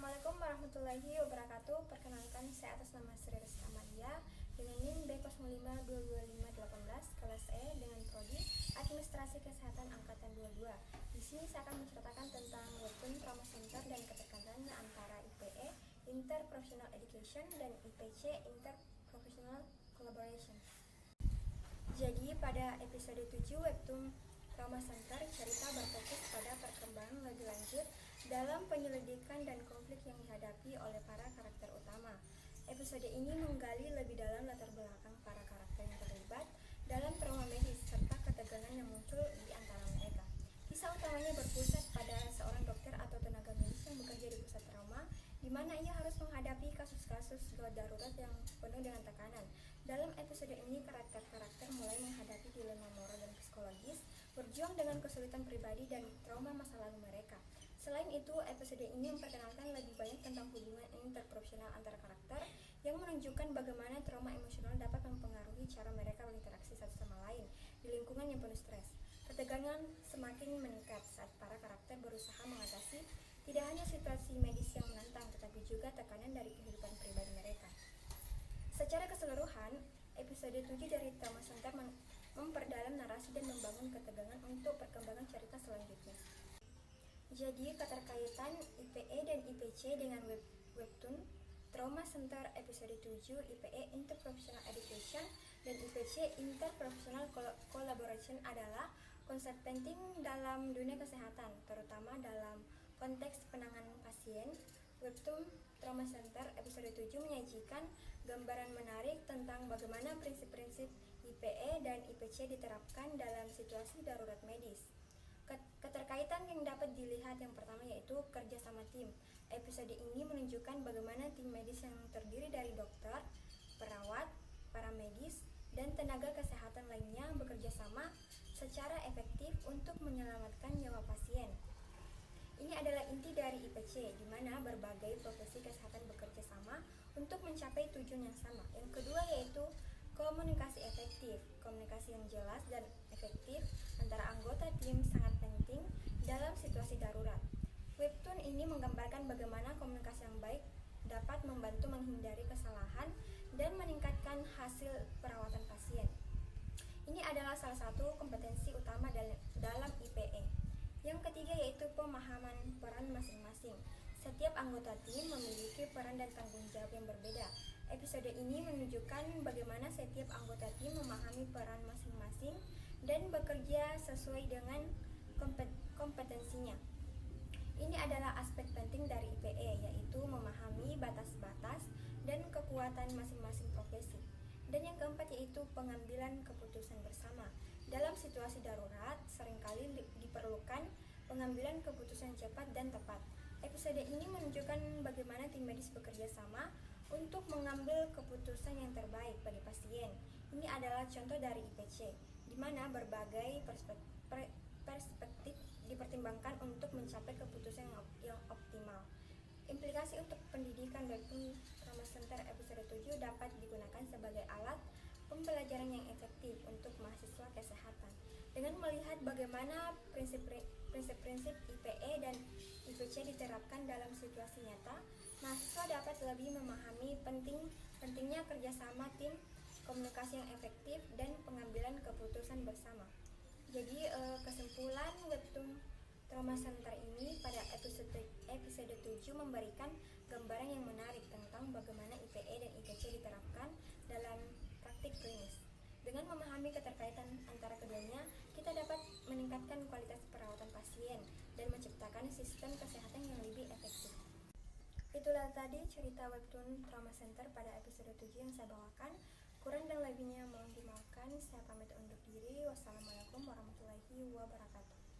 Assalamualaikum warahmatullahi wabarakatuh. Perkenalkan, saya atas nama Sri Rizka Amalia dengan NIM B05225518 kelas E dengan prodi Administrasi Kesehatan angkatan 22. Di sini saya akan menceritakan tentang webtoon Trauma Center dan keterkaitannya antara IPE Interprofessional Education dan IPC Interprofessional Collaboration. Jadi pada episode 7 webtoon Trauma Center, cerita berfokus pada perkembangan lebih lanjut dalam penyelidikan dan konflik yang dihadapi oleh para karakter utama. Episode ini menggali lebih dalam latar belakang para karakter yang terlibat dalam trauma medis serta ketegangan yang muncul di antara mereka. Kisah utamanya berpusat pada seorang dokter atau tenaga medis yang bekerja di pusat trauma, di mana ia harus menghadapi kasus-kasus gawat darurat yang penuh dengan tekanan. Dalam episode ini, karakter-karakter mulai menghadapi dilema moral dan psikologis, berjuang dengan kesulitan pribadi dan trauma masa lalu mereka. Selain itu, episode ini memperkenalkan lebih banyak tentang hubungan interprofesional antara karakter yang menunjukkan bagaimana trauma emosional dapat mempengaruhi cara mereka berinteraksi satu sama lain di lingkungan yang penuh stres. Ketegangan semakin meningkat saat para karakter berusaha mengatasi tidak hanya situasi medis yang menantang, tetapi juga tekanan dari kehidupan pribadi mereka. Secara keseluruhan, episode 7 dari Trauma Center memperdalam narasi dan membangun ketegangan untuk perkembangan cerita selanjutnya. Jadi, keterkaitan IPE dan IPC dengan webtoon Trauma Center episode 7 IPE Interprofessional Education dan IPC Interprofessional Collaboration adalah konsep penting dalam dunia kesehatan, terutama dalam konteks penanganan pasien. Webtoon Trauma Center episode 7 menyajikan gambaran menarik tentang bagaimana prinsip-prinsip IPE dan IPC diterapkan dalam situasi darurat medis. Keterkaitan yang dapat dilihat yang pertama yaitu kerja sama tim. Episode ini menunjukkan bagaimana tim medis yang terdiri dari dokter, perawat, para medis, dan tenaga kesehatan lainnya bekerja sama secara efektif untuk menyelamatkan nyawa pasien. Ini adalah inti dari IPC, di mana berbagai profesi kesehatan bekerja sama untuk mencapai tujuan yang sama. Yang kedua yaitu komunikasi efektif. Komunikasi yang jelas dan efektif antara anggota tim sangat penting dalam situasi darurat. Webtoon ini menggambarkan bagaimana komunikasi yang baik dapat membantu menghindari kesalahan dan meningkatkan hasil perawatan pasien. Ini adalah salah satu kompetensi utama dalam IPE. Yang ketiga yaitu pemahaman peran masing-masing. Setiap anggota tim memiliki peran dan tanggung jawab yang berbeda. Episode ini menunjukkan bagaimana setiap anggota tim memahami peran masing-masing dan bekerja sesuai dengan kompetensinya. Ini adalah aspek penting dari IPE, yaitu memahami batas-batas dan kekuatan masing-masing profesi. Dan yang keempat yaitu pengambilan keputusan bersama. Dalam situasi darurat, seringkali diperlukan pengambilan keputusan cepat dan tepat. Episode ini menunjukkan bagaimana tim medis bekerja sama untuk mengambil keputusan yang terbaik bagi pasien. Ini adalah contoh dari IPC, di mana berbagai perspektif dipertimbangkan untuk mencapai keputusan yang optimal. Implikasi untuk pendidikan webtoon Trauma Center episode 7 dapat digunakan sebagai alat pembelajaran yang efektif untuk mahasiswa kesehatan. Dengan melihat bagaimana prinsip-prinsip IPE dan IPC diterapkan dalam situasi nyata, mahasiswa dapat lebih memahami pentingnya kerjasama tim, komunikasi yang efektif, dan pengambilan keputusan bersama. Jadi kesimpulan webtoon Trauma Center ini pada episode 7 memberikan gambaran yang menarik tentang bagaimana IPE dan IPC diterapkan dalam praktik klinis. Dengan memahami keterkaitan antara keduanya, kita dapat meningkatkan kualitas perawatan pasien dan menciptakan sistem kesehatan yang lebih efektif. Itulah tadi cerita webtoon Trauma Center pada episode 7 yang saya bawakan. Kurang dan lebihnya mohon dimaafkan. Saya pamit undur diri. Wassalamualaikum warahmatullahi wabarakatuh.